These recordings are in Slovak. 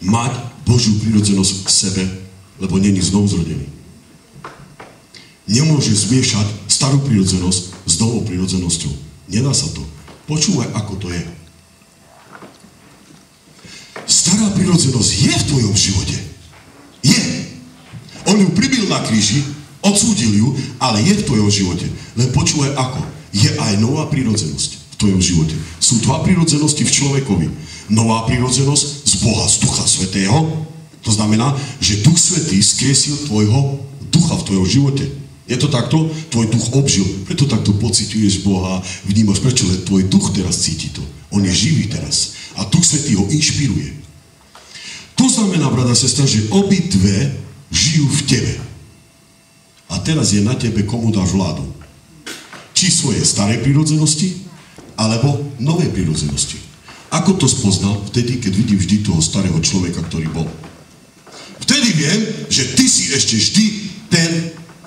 mať Božiu prirodzenosť v sebe, lebo není znovuzrodený. Nemôže zmiešať starú prirodzenosť s novou prirodzenosťou. Nedá sa to. Počúvaj, ako to je. Stará prirodzenosť je v tvojom živote. Je. On ju pribil na kríži, odsúdil ju, ale je v tvojom živote. Len počúvaj, ako. Je aj nová prirodzenosť v tvojom živote. Sú dva prirodzenosti v človekovi. Nová prirodzenosť z Boha, z Ducha Svätého. To znamená, že Duch Svätý skresil tvojho ducha v tvojom živote. Je to takto? Tvoj duch obžil. Preto takto pociťuješ Boha, vnímaš. Prečo? Len tvoj duch teraz cíti to. On je živý teraz. A Duch Svätý ho inšpiruje. To znamená, brata, sestra, že obidve žijú v tebe. A teraz je na tebe, komu dáš vládu. Či svoje staré prirodzenosti, alebo nové prirodzenosti. Ako to spoznal? Vtedy, keď vidím vždy toho starého človeka, ktorý bol. Vtedy viem, že ty si ešte vždy ten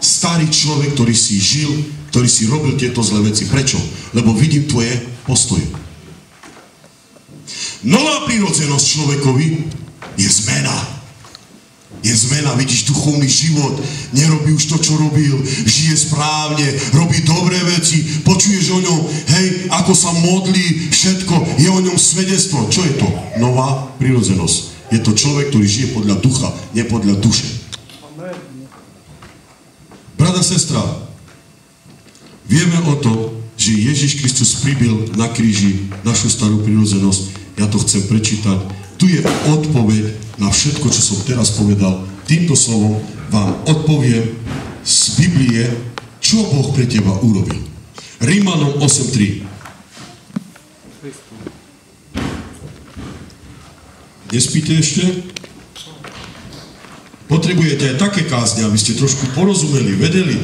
starý človek, ktorý si žil, ktorý si robil tieto zlé veci. Prečo? Lebo vidím tvoje postoje. Nová prirodzenosť človekovi je zmena. Je zmena, vidíš duchovný život, nerobí už to, čo robil, žije správne, robí dobré veci, počuješ o ňom, hej, ako sa modlí, všetko, je o ňom svedectvo. Čo je to? Nová prirodzenosť. Je to človek, ktorý žije podľa ducha, nie podľa duše. Brata, sestra, vieme o to, že Ježiš Kristus pribil na kríži našu starú prirodzenosť. Ja to chcem prečítať. Tu je odpoveď na všetko, čo som teraz povedal. Týmto slovom vám odpoviem z Biblie, čo Boh pre teba urobil. Rímanom 8.3. Nespíte ešte? Potrebujete aj také kázne, aby ste trošku porozumeli, vedeli.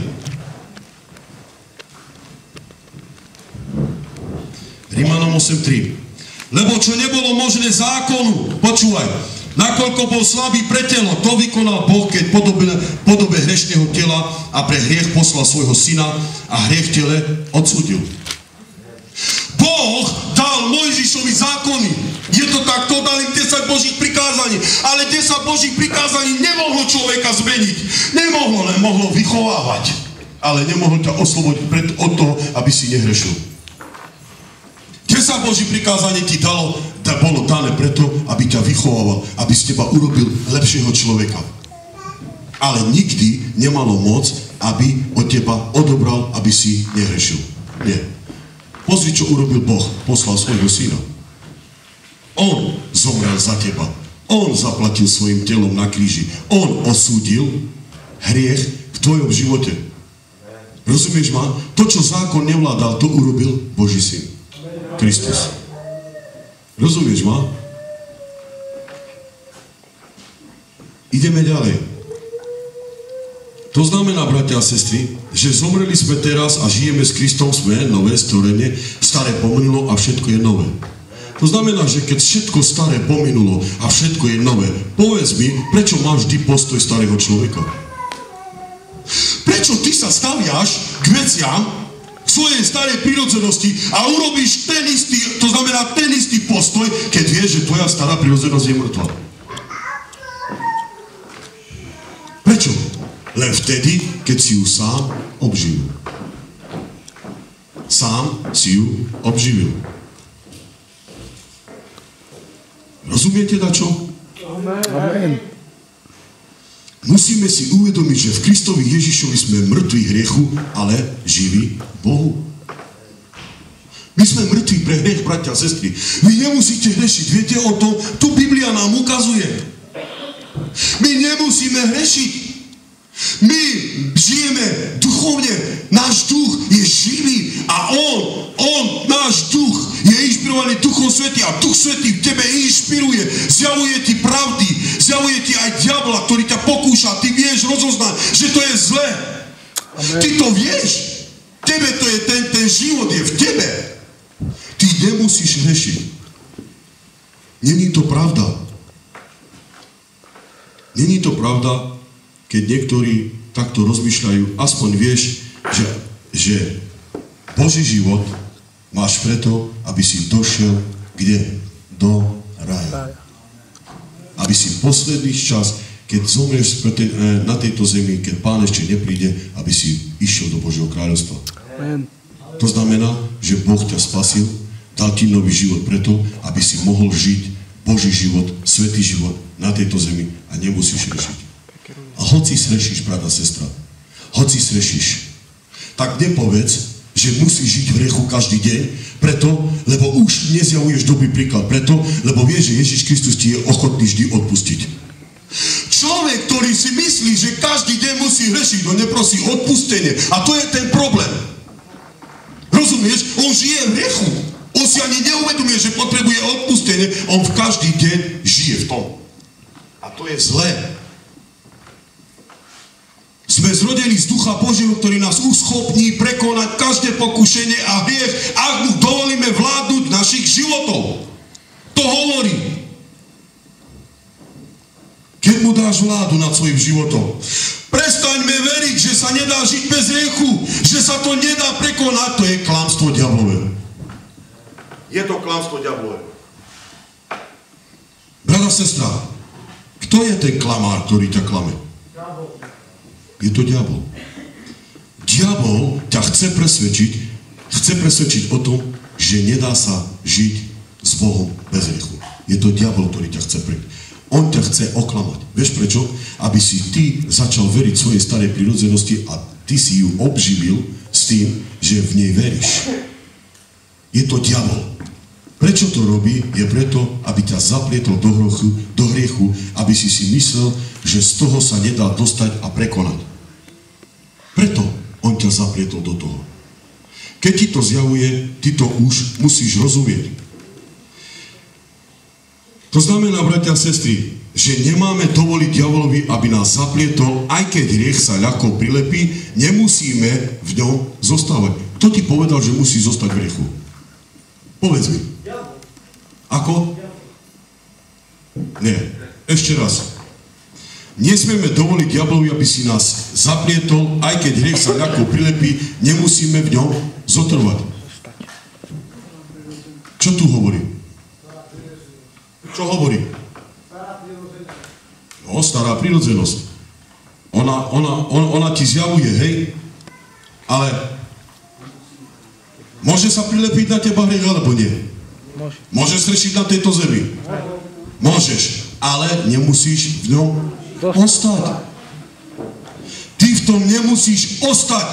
Rímanom 8.3. Lebo čo nebolo možné zákonu, počúvaj, nakoľko bol slabý pre telo, to vykonal Boh, keď podobe hrešného tela a pre hriech poslal svojho syna a hriech v tele odsúdil. Boh dal Mojžišovi zákony. Je to takto, dal im 10 Božích prikázaní. Ale 10 Božích prikázaní nemohlo človeka zmeniť. Nemohlo, len mohlo vychovávať. Ale nemohlo ťa oslobodiť od toho, aby si nehrešil. 10 Boží prikázanie ti bolo dané preto, aby ťa vychovával, aby z teba urobil lepšieho človeka. Ale nikdy nemalo moc, aby od teba odobral, aby si nehrešil. Nie. Pozri, čo urobil Boh. Poslal svojho syna. On zomrel za teba. On zaplatil svojim telom na kríži. On osúdil hriech v tvojom živote. Rozumieš ma? To, čo zákon nevládal, to urobil Boží syn. Kristus. Rozumieš ma? Ideme ďalej. To znamená, bratia a sestry, že zomreli sme teraz a žijeme s Kristom, sme nové stvorenie, staré pominulo a všetko je nové. To znamená, že keď všetko staré pominulo a všetko je nové, povedz mi, prečo máš vždy postoj starého človeka? Prečo ty sa staviaš k veciam, svojej starej prirodzenosti a urobíš ten istý, to znamená ten istý postoj, keď vieš, že tvoja stará prirodzenosť je mŕtva. Prečo? Len vtedy, keď si ju sám obživil. Sám si ju obživil. Rozumiete dačo? Amen. Musíme si uvedomiť, že v Kristovi Ježišovi sme mŕtvi hriechu, ale živí Bohu. My sme mŕtvi pre hriech, bratia a sestry. Vy nemusíte hrešiť. Viete o tom? Tu Biblia nám ukazuje. My nemusíme hrešiť. My žijeme duchovne. Náš duch je živý a náš duch je inšpirovaný Duchom Svätým a Duch Svätý v tebe inšpiruje, zjavuje ti pravdy, zjavuje ti aj diabla, ktorý ťa pokúša. Ty vieš rozoznať, že to je zlé. Amen. Ty to vieš. Tebe to je ten život je v tebe. Ty nemusíš hrešiť. Není to pravda. Není to pravda, keď niektorí takto rozmýšľajú, aspoň vieš, že Boží život máš preto, aby si došiel kde? Do raja. A aby si posledný čas, keď zomrieš na tejto zemi, keď Pán ešte nepríde, aby si išiel do Božieho kráľovstva. Amen. To znamená, že Boh ťa spasil, dal ti nový život preto, aby si mohol žiť Boží život, svätý život na tejto zemi a nemusíš rešiť. A hoci srešíš, brata, sestra, hoci srešíš, tak nepovedz, že musíš žiť v hriechu každý deň, preto, lebo už nezjavuješ dobrý príklad, preto, lebo vieš, že Ježiš Kristus ti je ochotný vždy odpustiť. Človek, ktorý si myslí, že každý deň musí hrešiť, on neprosí odpustenie. A to je ten problém. Rozumieš? On žije v hriechu. On si ani neuvedomuje, že potrebuje odpustenie. On v každý deň žije v tom. A to je zlé. Sme zrodení z Ducha Božieho, ktorý nás uschopní prekonať každé pokušenie a hriech, ak mu dovolíme vládnuť našich životov. To hovorí. Keď mu dáš vládu nad svojim životom. Prestaňme veriť, že sa nedá žiť bez hriechu, že sa to nedá prekonať. To je klamstvo diablové. Je to klamstvo diablové. Brata, sestra, kto je ten klamár, ktorý ťa klame? Je to diabol. Diabol ťa chce presvedčiť o tom, že nedá sa žiť s Bohom bez hriechu. Je to diabol, ktorý ťa chce On ťa chce oklamať. Vieš prečo? Aby si ty začal veriť svojej starej prirodzenosti a ty si ju obživil s tým, že v nej veríš. Je to diabol. Prečo to robí? Je preto, aby ťa zaplietol do hriechu, aby si myslel, že z toho sa nedá dostať a prekonať. Preto on ťa zaplietol do toho. Keď ti to zjavuje, ty to už musíš rozumieť. To znamená, bratia a sestry, že nemáme dovoliť diabolovi, aby nás zaplietol, aj keď hriech sa ľahko prilepí, nemusíme v ňom zostávať. Kto ti povedal, že musí zostať v hriechu? Povedz mi. Ako? Nie. Ešte raz. Nesmieme dovoliť diablovi, aby si nás zaplietol, aj keď hriech sa ľahko prilepí, nemusíme v ňom zotrvať. Čo tu hovorí? Čo hovorí? No, stará prirodzenosť. Ona ti zjavuje, hej? Ale môže sa prilepiť na teba hriech, alebo nie? Môžeš strešiť na tejto zemi? Môžeš, ale nemusíš v ňom ostať. Ty v tom nemusíš ostať.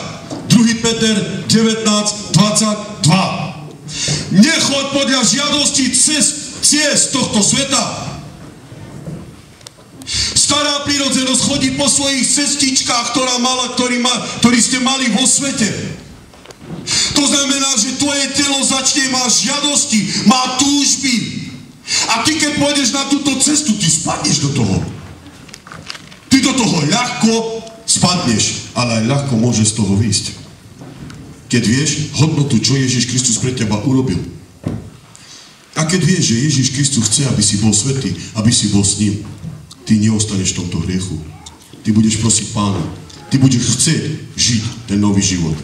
2. Peter 19:22. Nechoď podľa žiadosti ciest tohto sveta. Stará prírodzenosť chodí po svojich cestičkách, ktorí ste mali vo svete. To znamená, že tvoje telo začne mať žiadosti, má túžby. A ty, keď pôjdeš na túto cestu, ty spadneš do toho. Ty do toho ľahko spadneš, ale aj ľahko môže z toho výjsť. Keď vieš hodnotu, čo Ježiš Kristus pre teba urobil. A keď vieš, že Ježiš Kristus chce, aby si bol svätý, aby si bol s ním, ty neostaneš v tomto hriechu. Ty budeš prosiť Pána. Ty budeš chcieť žiť ten nový život.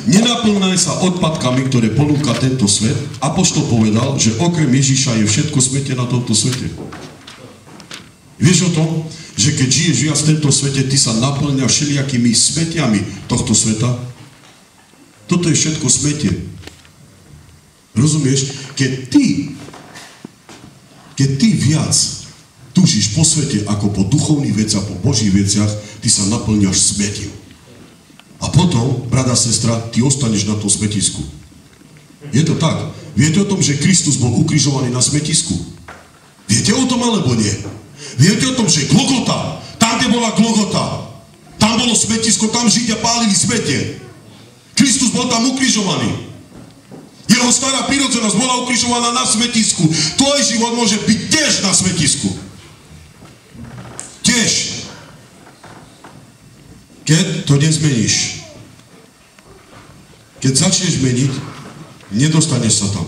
Nenaplňaj sa odpadkami, ktoré ponúka tento svet. Apoštol povedal, že okrem Ježiša je všetko smete na tomto svete. Vieš o tom, že keď žiješ viac v tomto svete, ty sa naplňaš všelijakými smetiami tohto sveta? Toto je všetko smetie. Rozumieš? Keď ty viac túžiš po svete ako po duchovných veciach, po Božích veciach, ty sa naplňaš smetím. A potom, brada, sestra, ty ostaneš na tom smetisku. Je to tak? Viete o tom, že Kristus bol ukrižovaný na smetisku? Viete o tom, alebo nie? Viete o tom, že Golgota, tam, kde bola Golgota, tam bolo smetisko, tam Židia pálili smetie. Kristus bol tam ukrižovaný. Jeho stará prírodzenosť bola ukrižovaná na smetisku. Tvoj život môže byť tiež na smetisku. Tiež. Keď to nezmeníš. Keď začneš meniť, nedostaneš sa tam.